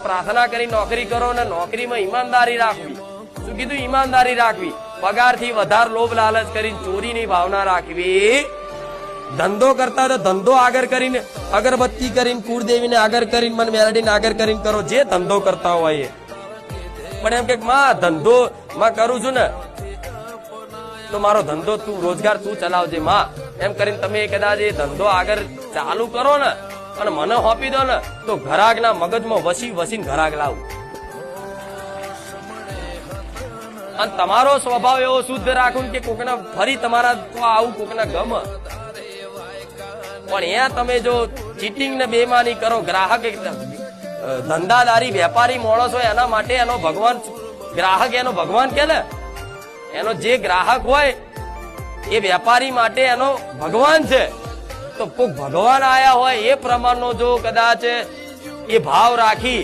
પ્રાર્થના કરી નોકરી કરો ને નોકરીમાં ઈમાનદારી રાખવી. શું કીધું? ઈમાનદારી રાખવી. પગારથી વધારે લોભ લાલચ કરીને ચોરીની ભાવના રાખવી. ધંધો કરતા તો ધંધો આગળ કરીને, અગરબત્તી કરીને, કુળદેવીને આગળ કરીને, મન મેલડીને આગળ કરીને કરો, જે ધંધો કરતા હોય એ. પણ એમ કે માં ધંધો માં કરું છું ને તો મારો ધંધો તું રોજગાર તું ચલાવજે માં, એમ કરીને તમે કદાચ એ ધંધો આગળ ચાલુ કરો ને અને મને સોંપી દો ને તો ઘરાકના મગજમાં વસીને ઘરાક લાવું. અને તમારો સ્વભાવ એવો શુદ્ધ રાખું કે કોકના ફરી તમારા આવું કોકના ગમ. પણ અહીંયા તમે જો ચીટિંગ ને બેમાની કરો, ગ્રાહક ધંધાદારી વેપારી માણસ હોય એના માટે એનો ભગવાન, ગ્રાહક એનો ભગવાન કે ને, એનો જે ગ્રાહક હોય એ વેપારી માટે એનો ભગવાન છે. તો કોક ભગવાન આયા હોય એ પ્રમાણનો જો કદાચ એ ભાવ રાખી